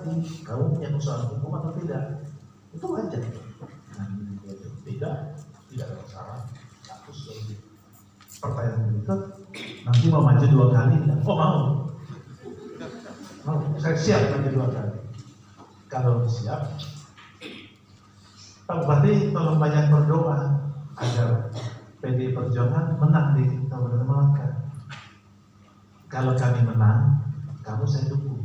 mengerti kamu punya persoalan hukum atau tidak. Itu wajar. Nah, tidak ada masalah. Status lagi. Pertanyaan berikut, nanti mau maju 2 kali tidak? Oh mau. Saya siap maju 2 kali. Kalau siap, Pak Bupati tolong banyak berdoa agar PDI Perjuangan menang di Kabupaten Malaka. Kalau kami menang, kamu saya dukung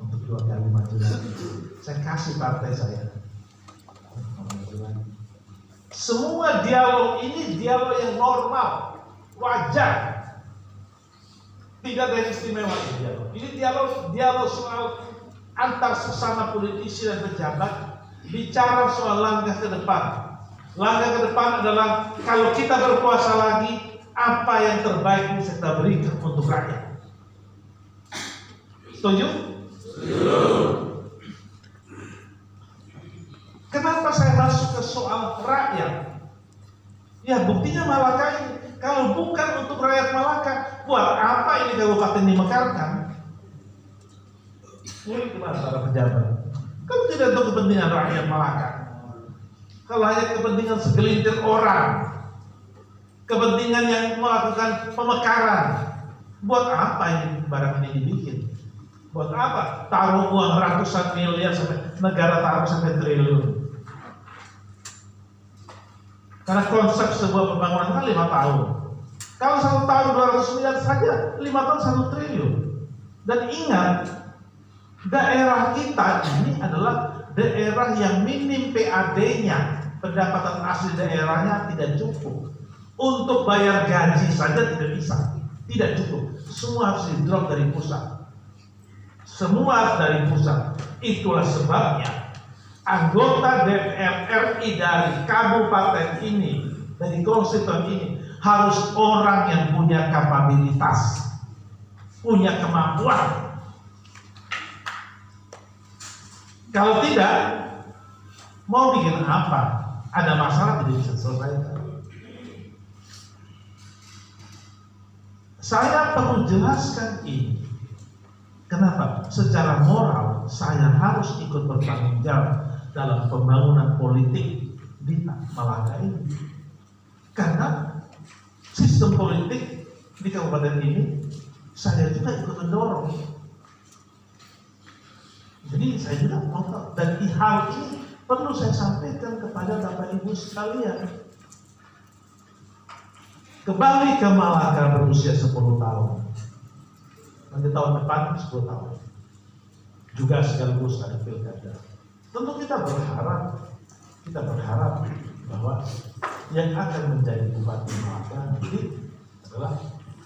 untuk 2 kali maju lagi. Saya kasih partai saya. Semua dialog ini dialog yang normal, wajar. Tidak ada yang istimewa di dialog. Ini dialog soal antar sesama politisi dan pejabat. Bicara soal langkah ke depan. Langkah ke depan adalah kalau kita berkuasa lagi, apa yang terbaik bisa kita berikan untuk rakyat. Setuju? Setuju. Kenapa saya masuk ke soal rakyat? Ya buktinya Malaka ini. Kalau bukan untuk rakyat Malaka, buat apa ini kabupaten dimekarkan? Ini gimana para pejabat? Kalau tidak untuk kepentingan rakyat Malaka, kalau hanya kepentingan segelintir orang, kepentingan yang melakukan pemekaran, buat apa ini barang ini dibikin? Buat apa? Taruh uang ratusan miliar sampai negara taruh sampai triliun. Karena konsep sebuah pembangunan kan 5 tahun. Kalau 1 tahun 200 miliar saja, 5 tahun 1 triliun. Dan ingat, daerah kita ini adalah daerah yang minim PAD-nya, pendapatan asli daerahnya tidak cukup. Untuk bayar gaji saja tidak bisa, tidak cukup. Semua harus di-drop dari pusat. Semua harus dari pusat. Itulah sebabnya anggota DPR RI dari kabupaten ini, dari konstituen ini, harus orang yang punya kapabilitas, punya kemampuan. Kalau tidak, mau bikin apa? Ada masalah tidak bisa selesaikan. Saya perlu jelaskan ini. Kenapa? Secara moral saya harus ikut bertanggung jawab dalam pembangunan politik di Malaka ini. Karena sistem politik di kabupaten ini saya juga ikut mendorong. Jadi saya juga mau tahu, dan hal ini perlu saya sampaikan kepada Bapak Ibu sekalian. Kembali ke Malaka berusia 10 tahun. Nanti tahun depan 10 tahun. Juga sekaligus ada pilkada. Tentu kita berharap bahwa yang akan menjadi bupati Malaka nanti adalah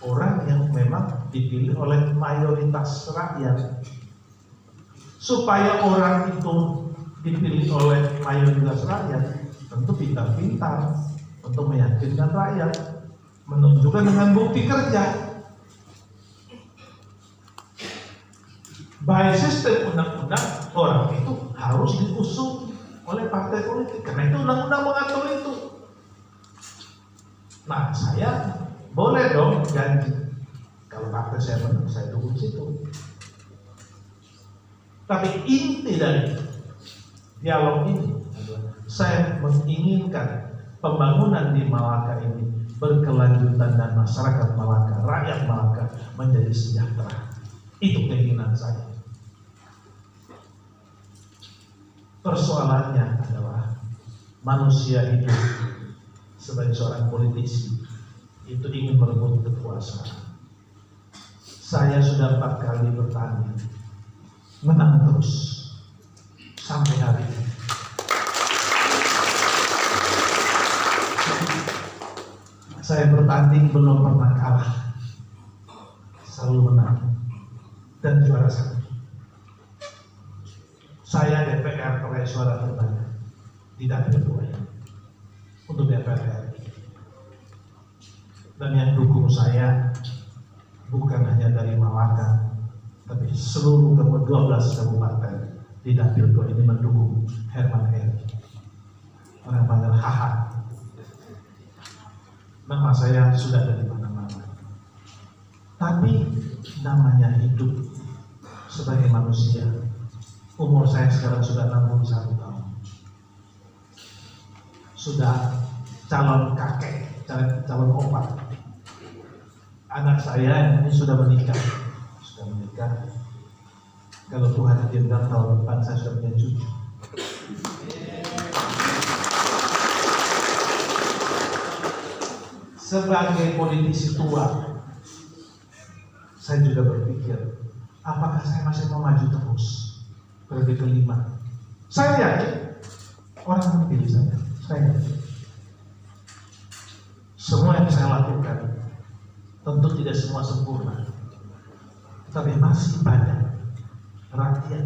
orang yang memang dipilih oleh mayoritas rakyat. Supaya orang itu dipilih oleh mayoritas rakyat, tentu pintar-pintar untuk meyakinkan rakyat, menunjukkan dengan bukti kerja. By sistem undang-undang, orang itu harus diusung oleh partai politik, karena itu undang-undang mengatur itu. Nah, saya boleh dong janji kalau partai saya menang, saya dukung situ. Tapi inti dari dialog ini adalah saya menginginkan pembangunan di Malaka ini berkelanjutan dan masyarakat Malaka, rakyat Malaka menjadi sejahtera. Itu keinginan saya. Persoalannya adalah manusia hidup sebagai seorang politisi itu ingin merebut kekuasaan. Saya sudah 4 kali bertanding, menang terus sampai hari ini. Saya bertanding belum pernah kalah, selalu menang dan juara 1. Saya DPR peraih suara terbanyak di dapil 2 untuk DPR RI. Dan yang dukung saya bukan hanya dari Malaka, tapi seluruh 12 kabupaten di dapil 2 ini mendukung Herman Heri. Orang panggil Haha. Nama saya sudah ada di mana-mana. Tapi namanya hidup sebagai manusia Umur saya sekarang sudah 61 tahun. Sudah calon kakek, calon opa. Anak saya ini sudah menikah. Kalau Tuhan izinkan tahun depan saya sudah punya cucu. Sebagai politisi tua, saya juga berpikir, apakah saya masih mau maju terus periode kelima? Saya yakin orang memilih saya. Saya yakin semua yang saya lakukan tentu tidak semua sempurna, tapi masih banyak rakyat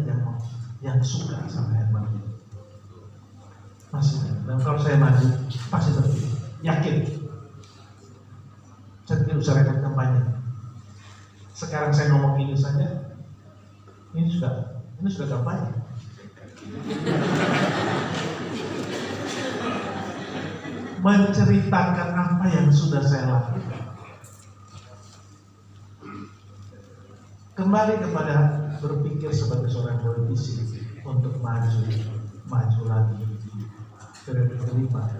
yang suka sama Herman. Masih banyak. Dan kalau saya maju pasti terpilih. Yakin. Saya tidak usah rekam kampanye. Sekarang saya ngomong ini saja, ini sudah kampanye. Menceritakan apa yang sudah saya lakukan. Kembali kepada berpikir sebagai seorang politisi untuk maju lagi periode kelima.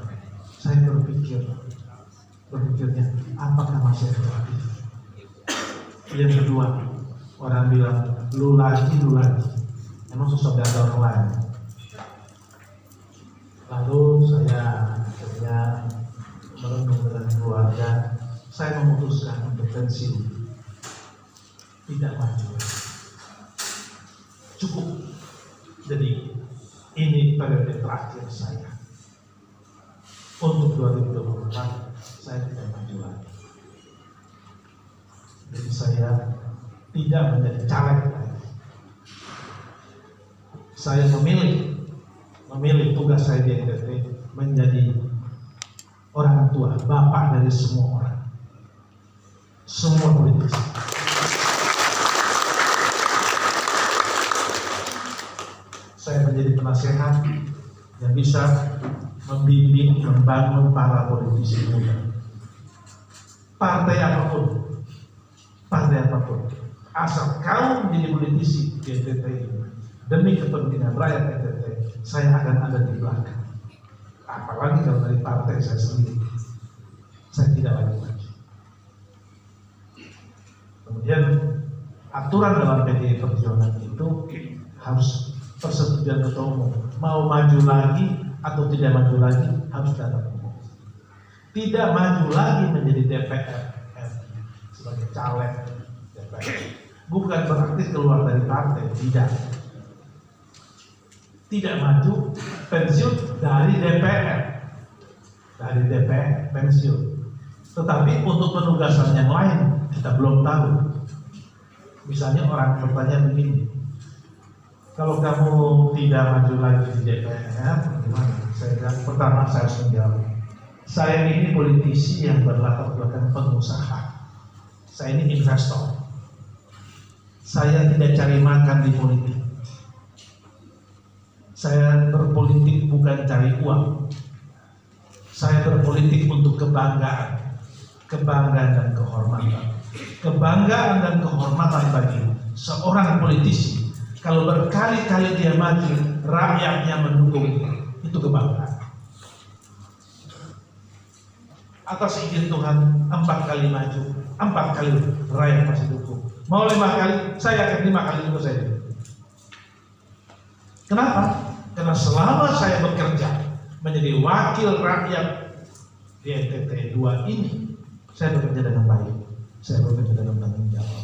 Saya berpikirnya apakah masih efektif. Yang kedua, orang bilang lu lagi, emang susah ada orang lain. Lalu saya akhirnya merenung dengan keluarga, saya memutuskan untuk pensiun, tidak maju. Cukup. Jadi ini periode terakhir saya. Untuk 2024 saya tidak maju lagi. Jadi saya tidak menjadi caleg lagi. Saya memilih tugas saya di NTT menjadi orang tua, bapak dari semua orang, semua politisi. Saya menjadi penasehat yang bisa membimbing, membangun para politisi muda. Partai apapun, asal kau menjadi politisi di NTT demi kepentingan rakyat NTT, saya akan ada di belakang. Apalagi kalau dari partai saya sendiri, saya tidak lagi maju. Kemudian aturan dalam PDI Perjuangan itu harus persetujuan ketua umum. Mau maju lagi atau tidak maju lagi harus datang umum. Tidak maju lagi menjadi DPR sebagai caleg DPR bukan berarti keluar dari partai, tidak maju pensiun dari DPR pensiun. Tetapi untuk penugasan yang lain kita belum tahu. Misalnya orang bertanya begini, kalau kamu tidak maju lagi di DPR, bagaimana? Saya bilang, pertama saya harus menjawab. Saya ini politisi yang berlatar belakang pengusaha. Saya ini investor. Saya tidak cari makan di politik. Saya berpolitik bukan cari uang. Saya berpolitik untuk kebanggaan dan kehormatan. Kebanggaan dan kehormatan bagi seorang politisi. Kalau berkali-kali dia maju, rakyatnya mendukung, itu kebanggaan. Atas izin Tuhan, 4 kali maju, 4 kali rakyat masih dukung. Mau 5 kali, saya akan 5 kali juga saya dukung. Kenapa? Karena selama saya bekerja menjadi wakil rakyat di NTT 2 ini, saya bekerja dengan baik, saya bekerja dengan tanggung jawab.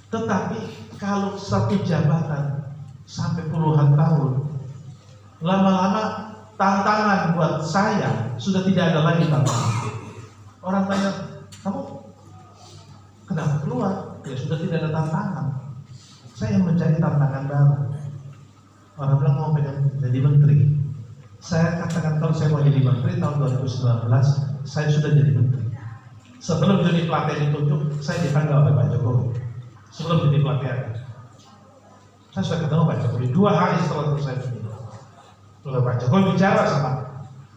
Tetapi kalau satu jabatan sampai puluhan tahun, lama-lama tantangan buat saya sudah tidak ada lagi tantangan. Orang tanya, kamu kenapa keluar? Ya sudah tidak ada tantangan. Saya mencari tantangan baru. Orang bilang mau pengen jadi menteri. Saya katakan kalau saya mau jadi menteri tahun 2019, saya sudah jadi menteri. Sebelum jadi pelatihan ditunjuk, saya dipanggil oleh Pak Jokowi. Sebelum jadi pelatihan, saya sudah ketemu Pak Jokowi 2 hari setelah itu saya pindah. Lalu Pak Jokowi bicara sama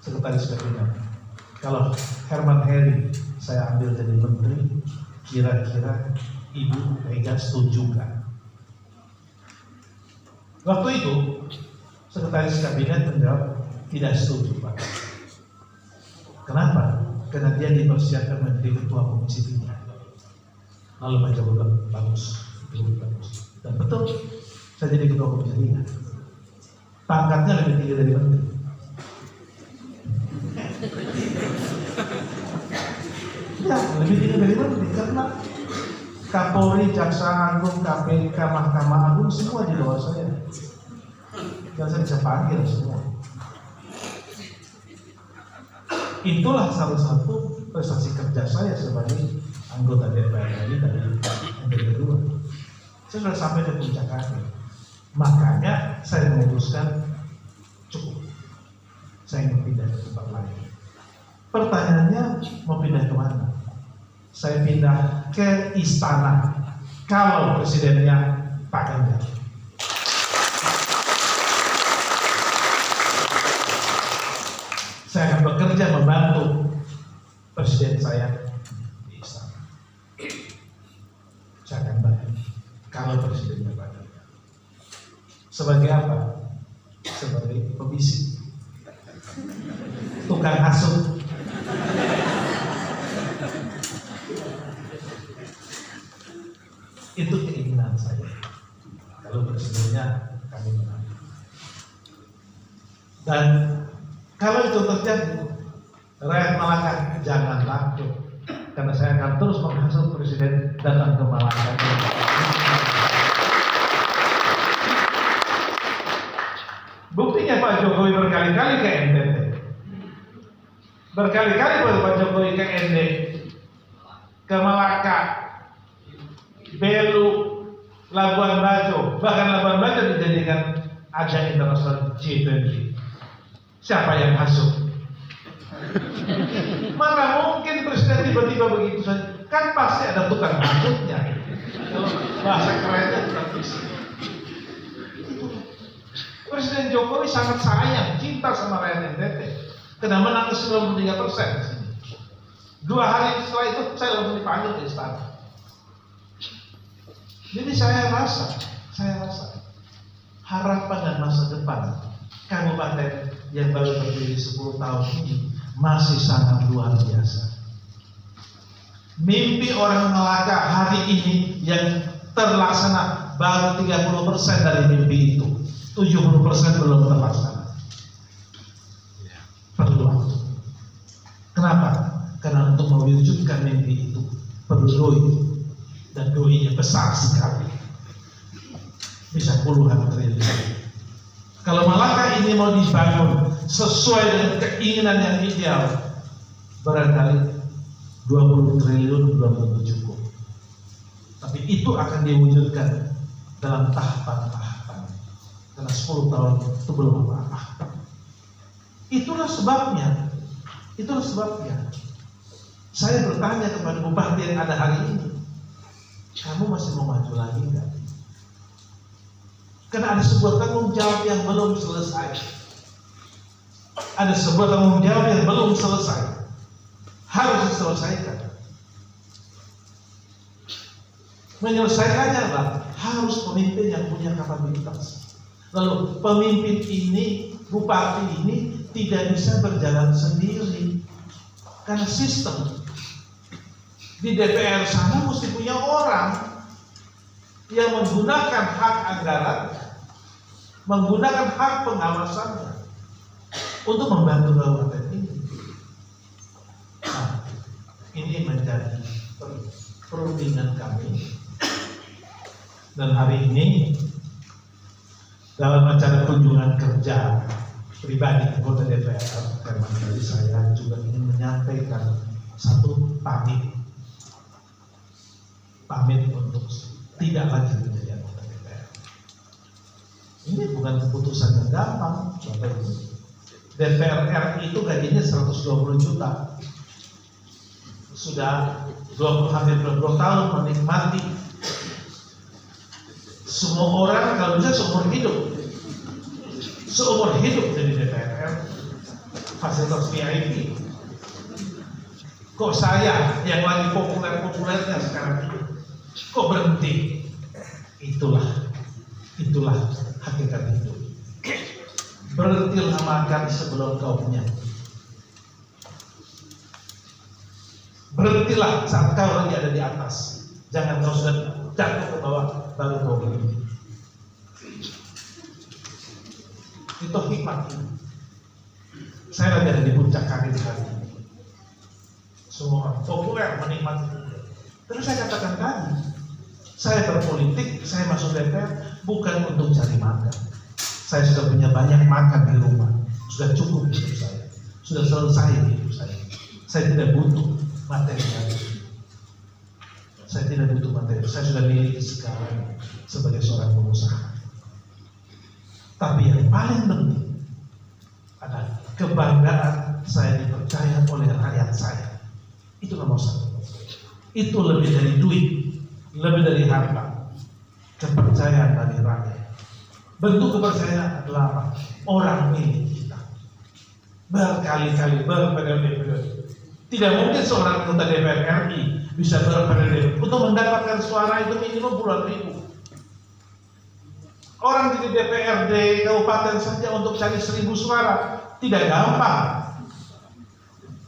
sekretaris kabinet, kalau Herman Heri saya ambil jadi menteri, kira-kira Ibu Mega setuju kan? Waktu itu Sekretaris Kabinet menjawab tidak setuju, Pak. Kenapa? Karena dia dipersiapkan menjadi Ketua Komisi 3. Lalu Pak Jokowi bilang bagus, bagus. Dan betul, saya jadi Ketua Komisi 3. Pangkatnya lebih tinggi dari menteri. Ya, lebih tinggi dari menteri karena Kapolri, Jaksa Agung, KPK, Mahkamah Agung semua di bawah saya. Dan saya bisa panggil semua. Itulah salah satu prestasi kerja saya sebagai anggota DPR RI dari yang kedua. Saya sudah sampai di puncak karir. Makanya saya memutuskan cukup. Saya ingin pindah ke tempat lain. Pertanyaannya mau pindah ke mana? Saya pindah ke istana kalau presidennya Pak Ganjar. Saya akan bekerja membantu presiden saya di istana. Saya akan bantu kalau presidennya Pak Ganjar. Sebagai apa? Sebagai pembisik, tukang hasut. Itu keinginan saya. Kalau presidennya kami menang. Dan kalau itu terjadi, rakyat Malaka jangan takut, karena saya akan terus menghasut presiden datang ke Malaka. Buktinya Pak Jokowi berkali-kali ke NTT, berkali-kali Pak Jokowi ke ND, ke Malaka, Belu, Labuan Bajo, bahkan Labuan Bajo dijadikan ajang internasional G20. Siapa yang hasut? Mana mungkin presiden tiba-tiba begitu saja? Kan pasti ada tukang hasutnya. Kalau bahasa kerennya tukang fisik. Presiden Jokowi sangat sayang, cinta sama rakyat NTT. Karena menang 93%. 2 hari setelah itu saya langsung dipanggil ke istana. Jadi saya rasa harapan dan masa depan kabupaten yang baru berdiri 10 tahun ini masih sangat luar biasa. Mimpi orang Melaka hari ini yang terlaksana baru 30% dari mimpi itu. 70% belum terlaksana. Perlu waktu. Kenapa? Karena untuk mewujudkan mimpi itu perlu doi, dan doinya besar sekali, bisa puluhan triliun. Kalau Malaka ini mau dibangun sesuai dengan keinginan yang ideal, barangkali 20 triliun belum tentu cukup. Tapi itu akan diwujudkan dalam tahapan-tahapan. Karena 10 tahun itu belum apa-apa. Itulah sebabnya. Saya bertanya kepada bupati yang ada hari ini, kamu masih mau maju lagi enggak? Karena ada sebuah tanggung jawab yang belum selesai. Harus diselesaikan. Menyelesaikannya adalah harus pemimpin yang punya kapabilitas. Lalu pemimpin ini, bupati ini tidak bisa berjalan sendiri. Karena sistem di DPR sana mesti punya orang yang menggunakan hak anggaran, menggunakan hak pengawasannya untuk membantu kabupaten ini. Nah, ini menjadi perundingan kami. Dan hari ini dalam acara kunjungan kerja pribadi anggota DPR, karena tadi saya juga ingin menyampaikan satu pamit untuk tidak lagi menjadi anggota DPR. Ini bukan keputusan yang gampang, Bapak Ibu. DPR RI itu gajinya 120 juta. Sudah hampir 20 tahun menikmati. Semua orang kalau bisa seumur hidup jadi DPR, fasilitas VIP. Kok saya yang lagi populernya sekarang ini, kok berhenti? Itulah Itulah hakikat hidup. Berhentilah makan sebelum kau kenyang. Berhentilah saat kau lagi ada di atas. Jangan kau sudah jatuh ke bawah baru kau berhenti. Itu hikmat ini. Saya lagi ada di puncak karir hari ini. Semua orang populer menikmati itu. Terus saya katakan tadi, saya berpolitik, saya masuk DPR bukan untuk cari makan. Saya sudah punya banyak makan di rumah, sudah cukup hidup saya, sudah selesai hidup saya. Saya tidak butuh materi lagi. Saya tidak butuh materi. Saya sudah miliki segalanya sebagai seorang pengusaha. Tapi yang paling penting adalah kebanggaan saya dipercaya oleh rakyat saya. Itu nomor satu. Itu lebih dari duit, lebih dari harta. Kepercayaan dari rakyat. Bentuk kepercayaan adalah apa? Orang milik kita. Berkali-kali, berperiode-periode. Tidak mungkin seorang anggota DPR RI bisa berperiode untuk mendapatkan suara itu minimum puluhan ribu. Orang di DPRD kabupaten saja untuk cari 1000 suara tidak gampang.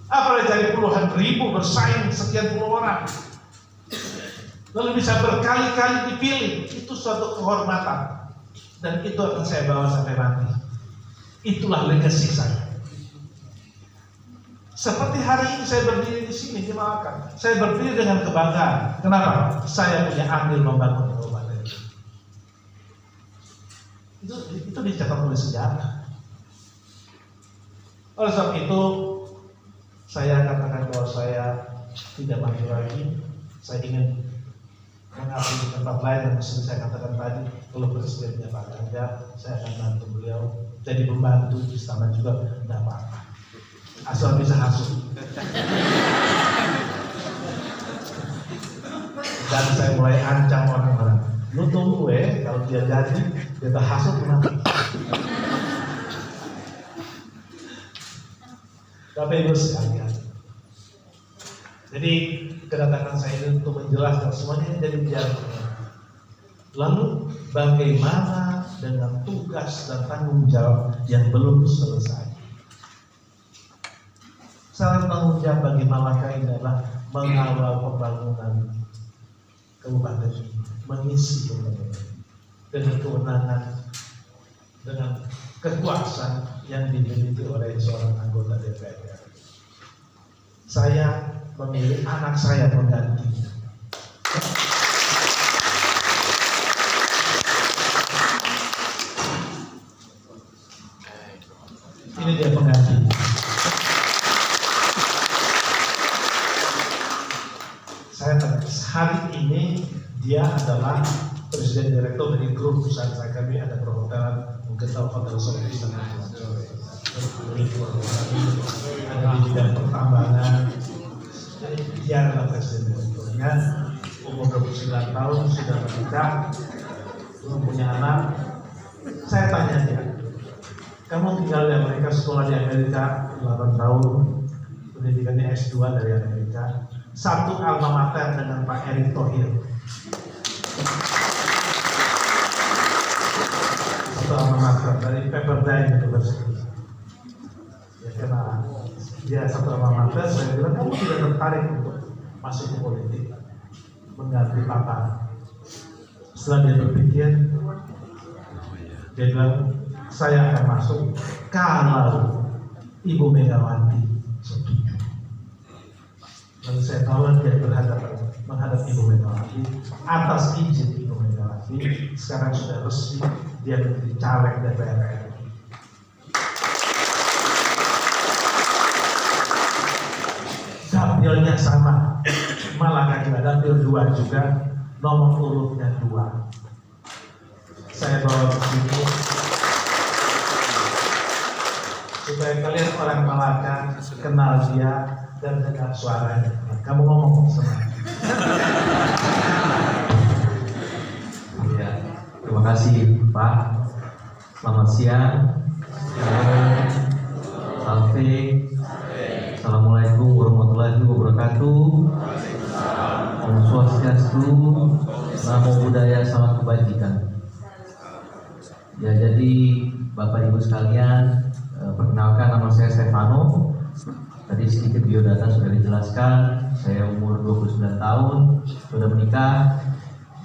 Apalagi cari puluhan ribu bersaing sekian puluh orang. Lalu bisa berkali-kali dipilih, itu suatu kehormatan. Dan itu akan saya bawa sampai mati. Itulah legacy saya. Seperti hari ini saya berdiri di sini di Malaka. Saya berdiri dengan kebanggaan. Kenapa? Saya punya andil membangun kabupaten. Itu dicatat oleh sejarah. Oleh sebab itu, saya katakan bahwa saya tidak maju lagi. Saya ingin mengabdi di tempat lain yang seperti saya katakan tadi. Kalau presidennya Pak Ganjar, saya akan bantu beliau. Jadi pembantu di istana juga tidak apa-apa. Asal bisa hasut. Dan saya mulai ancam orang-orang. Lu tunggu kalau dia jadi, dia hasut nanti. Bapak Ibu sekalian. Jadi kedatangan saya ini untuk menjelaskan semuanya jadi biarnya. Lalu bagaimana dengan tugas dan tanggung jawab yang belum selesai? Salah tanggung jawab bagi Malaka ini adalah mengawal pembangunan kabupaten ini, mengisi pembangunan dengan kewenangan, dengan kekuasaan yang dimiliki oleh seorang anggota DPR. Saya memilih anak saya penggantinya. Ini dia pengganti. Saya hari ini dia adalah presiden direktur dari grup perusahaan saya. Kami ada perhotelan, mungkin tahu hotel Solis dan ada di bidang pertambangan. Dia adalah presiden direkturnya, umur 29 tahun, sudah menikah, belum punya anak. Saya tanya dia, kamu tinggal di Amerika, sekolah di Amerika 8 tahun, pendidikannya S2 dari Amerika, satu alma mater dengan Pak Erick Thohir. Satu alma mater dari Pepperdine University. Ya, karena dia satu alma mater, saya bilang kamu tidak tertarik untuk masuk ke politik, mengganti papa. Setelah dia berpikir, dia bilang saya akan masuk kalau Ibu Megawati setuju. Lalu saya tahu dia menghadap Ibu Megawati atas izin Ibu Megawati. Sekarang sudah resmi dia menjadi caleg DPR RI. Dapilnya sama, Malaka juga dapil 2 juga, nomor urutnya 2. Saya bawa ke sini supaya kalian orang Malaka kenal dia dan dengar suaranya. Kamu ngomong sama. Ya, terima kasih Pak. Selamat siang. Taufik. Assalamualaikum warahmatullahi wabarakatuh. Om Swastiastu. Namo Buddhaya, salam kebajikan. Ya, jadi Bapak Ibu sekalian, perkenalkan nama saya Stefano. Tadi sedikit biodata sudah dijelaskan. Saya umur 29 tahun, sudah menikah,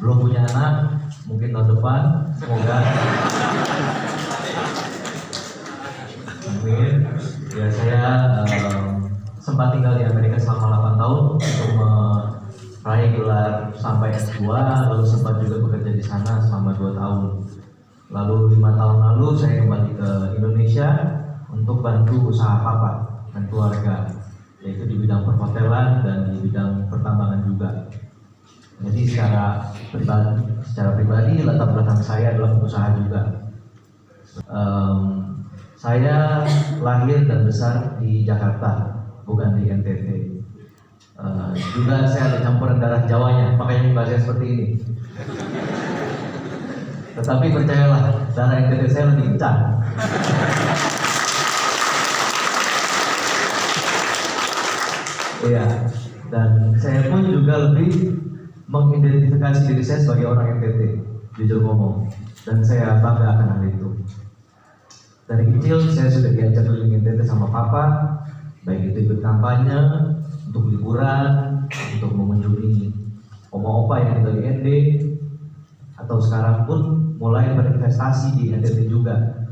belum punya anak, mungkin tahun depan, semoga. Amin. Ya, saya sempat tinggal di Amerika selama 8 tahun untuk meraih gelar sampai S2, lalu sempat juga bekerja di sana selama 2 tahun. Lalu 5 tahun lalu saya kembali ke Indonesia untuk bantu usaha papa dan keluarga, yaitu di bidang perhotelan dan di bidang pertambangan juga. Jadi secara pribadi latar belakang saya adalah pengusaha juga. Saya lahir dan besar di Jakarta, bukan di NTT. Juga saya ada campuran darah Jawanya, makanya bahasanya seperti ini. Tetapi percayalah, darah NTT saya lebih kencang. Iya, dan saya pun juga lebih mengidentifikasi diri saya sebagai orang NTT, jujur ngomong. Dan saya bangga akan hal itu. Dari kecil saya sudah diajak keliling NTT sama papa, baik itu ikut kampanye, untuk liburan, untuk mengunjungi oma-opa yang tinggal di ND, atau sekarang pun mulai berinvestasi di NTT juga.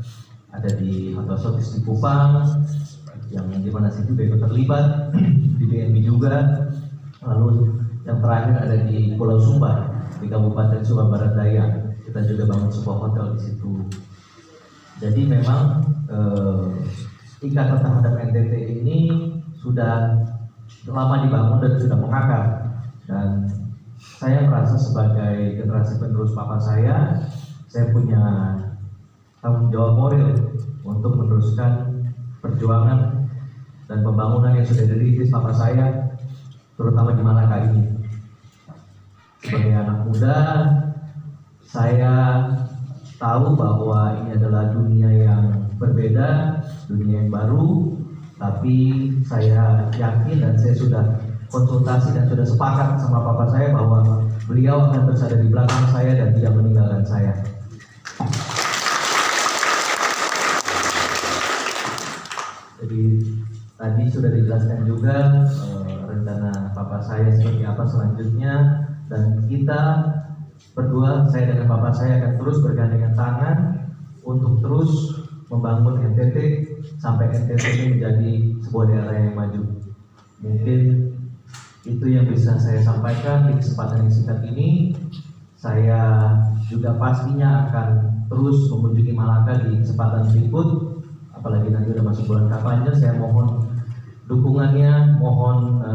Ada di Hotel Sotis di Kupang, yang dimana saya juga ikut terlibat, di BNB juga. Lalu yang terakhir ada di Pulau Sumba, di Kabupaten Sumba Barat Daya. Kita juga bangun sebuah hotel di situ. Jadi memang ikatan terhadap NTT ini sudah lama dibangun dan sudah mengakar. Dan saya merasa sebagai generasi penerus papa saya punya tanggung jawab moral untuk meneruskan perjuangan dan pembangunan yang sudah dirintis papa saya, terutama di Malaka ini. Sebagai anak muda, saya tahu bahwa ini adalah dunia yang berbeda, dunia yang baru, tapi saya yakin dan saya sudah konsultasi dan sudah sepakat sama papa saya bahwa beliau akan terus ada di belakang saya dan tidak meninggalkan saya. Jadi tadi sudah dijelaskan juga rencana papa saya seperti apa selanjutnya, dan kita berdua, saya dengan bapak saya akan terus bergandengan tangan untuk terus membangun NTT sampai NTT ini menjadi sebuah daerah yang maju. Mungkin itu yang bisa saya sampaikan di kesempatan yang singkat ini. Saya juga pastinya akan terus mengunjungi Malaka di kesempatan berikut, apalagi nanti udah masuk bulan kampanye. Saya mohon dukungannya, mohon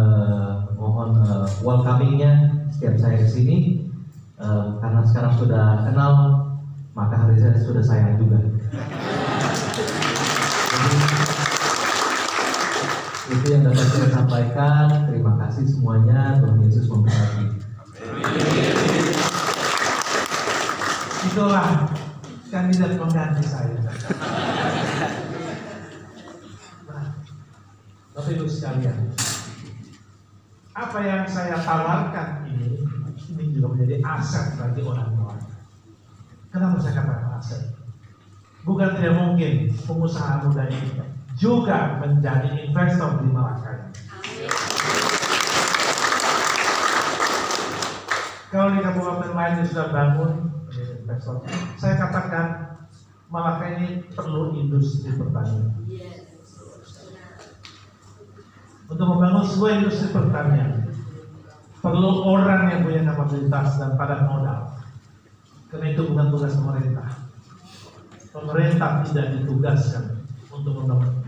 welcomingnya setiap saya kesini. Karena sekarang sudah kenal, maka harusnya sudah sayang juga. Jadi, itu yang dapat saya sampaikan. Terima kasih semuanya. Tuhan Yesus memberkati. Itulah kandidat pengganti saya. Nah, Bapak Ibu sekalian, apa yang saya tawarkan ini juga menjadi aset bagi orang tua. Kenapa saya katakan aset? Bukan tidak mungkin pengusaha muda ini juga menjadi investor di Malaka. Kalau di kabupaten lain yang sudah bangun menjadi investor, saya katakan Malaka ini perlu industri pertanian. Untuk membangun sebuah industri pertanian, perlu orang yang punya kapasitas dan padan modal. Karena itu bukan tugas pemerintah. Pemerintah tidak ditugaskan untuk membangun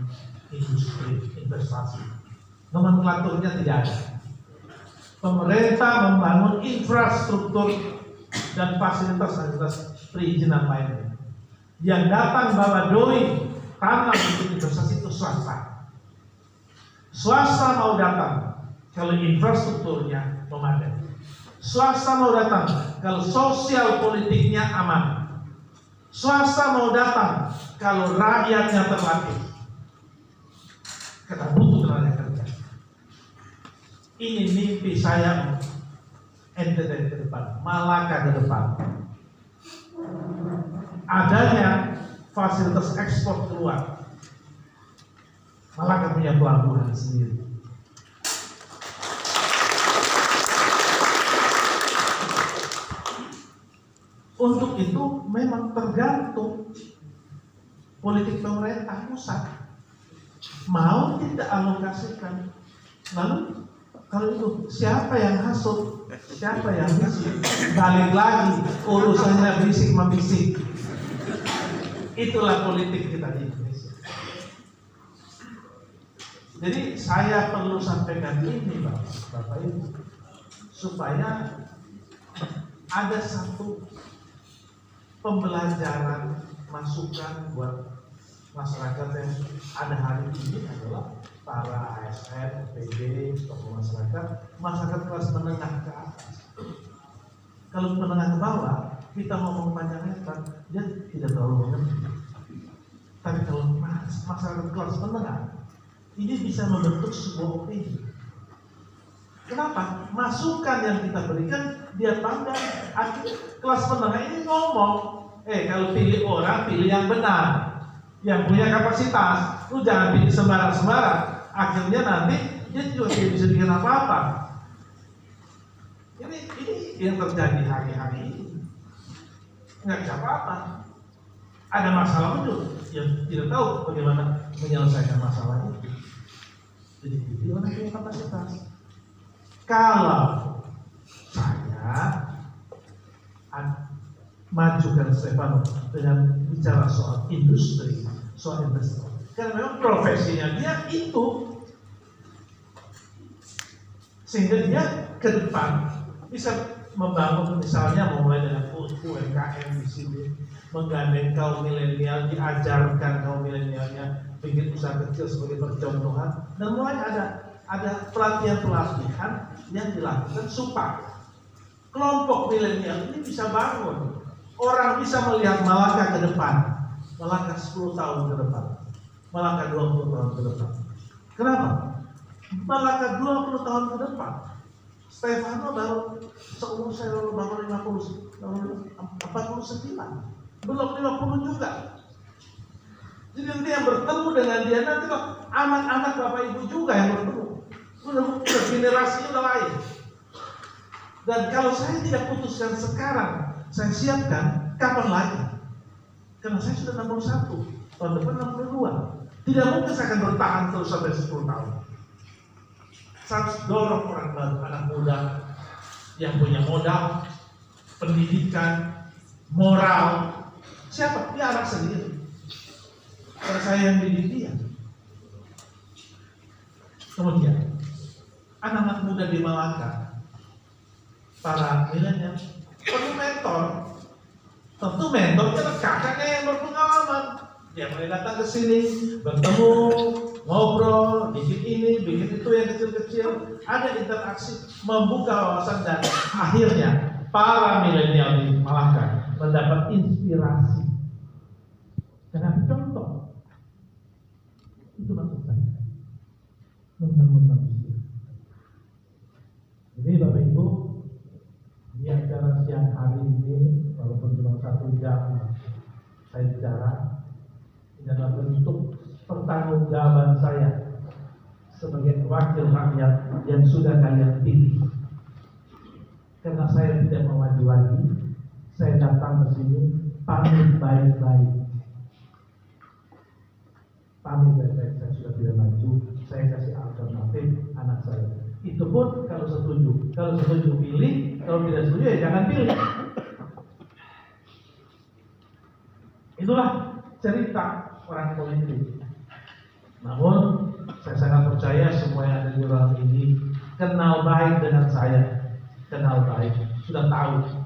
industri investasi. Nomenklaturnya tidak ada. Pemerintah membangun infrastruktur dan fasilitas perizinan lainnya. Yang datang bawa doi tanah untuk investasi itu swasta. Swasta mau datang kalau infrastrukturnya memadai. Swasta mau datang kalau sosial politiknya aman. Swasta mau datang kalau rakyatnya terlatih. Kita butuh tenaga kerja. Ini mimpi saya NTT ke depan, Malaka ke depan. adanya fasilitas ekspor keluar. Malaka punya pelabuhan sendiri. Untuk itu memang tergantung politik pemerintah pusat mau tidak alokasikan. Lalu kalau itu siapa yang hasut, siapa yang bisik, balik lagi urusannya bisik membisik. Itulah politik kita di Indonesia. Jadi saya perlu sampaikan ini Bapak Ibu, supaya ada satu pembelajaran, masukan buat masyarakat yang ada hari ini adalah para ASN, PD, tokoh masyarakat kelas menengah ke atas. Kalau menengah ke bawah, kita ngomong panjang lebar, dia tidak terlalu mengerti. Tapi kalau masyarakat kelas menengah, ini bisa membentuk sebuah opini. Kenapa? Masukan yang kita berikan, dia pandang. Akhirnya kelas menengah ini ngomong, kalau pilih orang, pilih yang benar, yang punya kapasitas. Lu jangan pilih sembarang-sembarang. Akhirnya nanti dia juga tidak bisa bikin apa-apa. Ini yang terjadi hari-hari ini. Nggak bisa apa-apa. Ada masalah muncul, yang tidak tahu bagaimana menyelesaikan masalah itu. Jadi pilih orang punya kapasitas. Kalau saya majukan Stefano dengan bicara soal industri, soal investor, karena memang profesinya dia itu, sehingga dia ke depan bisa membangun, misalnya memulai dengan UMKM di sini, menggandeng kaum milenial, diajarkan kaum milenialnya bikin usaha kecil sebagai percontohan, dan mulai ada pelatihan yang dilakukan supaya kelompok milenial ini bisa bangun. Orang bisa melihat Malaka ke depan, Malaka 10 tahun ke depan, Malaka 20 tahun ke depan. Kenapa? Malaka 20 tahun ke depan, Stefano baru seumur saya baru 49, belum 50 juga. Jadi nanti yang bertemu dengan dia nanti anak-anak Bapak Ibu juga yang bertemu. Udah generasinya udah lain. Dan kalau saya tidak putuskan sekarang, saya siapkan kapan lagi? Karena saya sudah 61, tahun depan 62. Tidak mungkin saya akan bertahan terus sampai 10 tahun. Saya harus dorong orang baru, anak muda yang punya modal, pendidikan, moral. Siapa? Dia anak sendiri. Karena saya yang didik dia. Kemudian anak-anak muda di Malaka, para milenial perlu mentor. Tentu mentornya kakaknya yang berpengalaman. Dia mulai datang ke sini, bertemu, ngobrol, bikin ini, bikin itu yang kecil-kecil. Ada interaksi, membuka wawasan, dan akhirnya para milenial di Malaka mendapat inspirasi. Dengan contoh, itu maksud saya. Membangun manusia. Jadi Bapak Ibu, di acara siang hari ini, walaupun cuma 1 jam saya bicara, ini adalah bentuk pertanggungjawaban saya sebagai wakil rakyat yang sudah kalian pilih. Karena saya tidak mau maju lagi, saya datang ke sini pamit baik-baik. Pamit baik-baik, saya sudah tidak maju, saya kasih alternatif anak saya. Itu pun kalau setuju. Kalau setuju pilih, kalau tidak setuju ya jangan pilih. Itulah cerita orang politik. Namun saya sangat percaya semua yang ada di ruang ini kenal baik dengan saya, kenal baik, sudah tahu.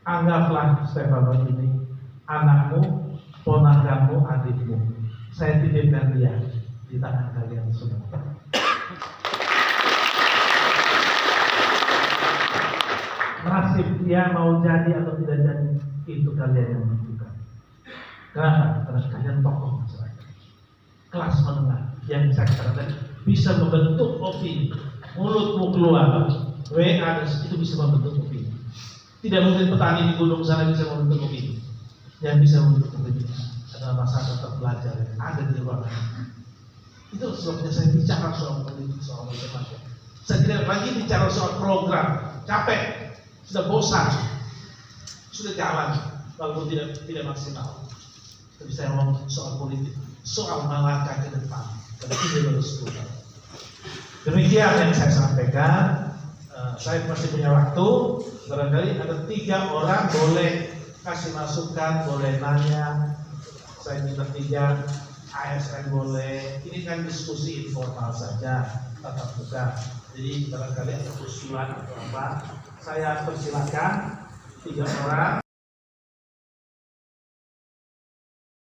Anggaplah Stefano ini anakmu, ponakanmu, adikmu. Saya titipkan dia di tangan kalian semua. Nasib dia mau jadi atau tidak jadi, itu kalian yang menentukan. Kenapa? Karena kalian tokoh masyarakat, kelas menengah yang bisa katakan bisa membentuk opini. Mulutmu keluar, WA itu bisa membentuk opini. Tidak mungkin petani di gunung sana bisa membentuk opini. yang bisa menutup ini adalah masa tetap belajar yang ada di ruangan. Itu sebabnya saya bicara soal politik, soal macam-macam. Saya tidak lagi bicara soal program, capek, sudah bosan, sudah jalan, walaupun tidak maksimal. Tapi saya ngomong soal politik, soal melangkah ke depan, dan ini harus berubah. Demikian yang saya sampaikan. Saya masih punya waktu. Barangkali ada 3 orang boleh kasih masukan, boleh nanya. Saya minta 3. ASN boleh. Ini kan diskusi informal saja, tatap muka. Jadi barangkali ada usulan atau apa, saya persilakan 3 orang.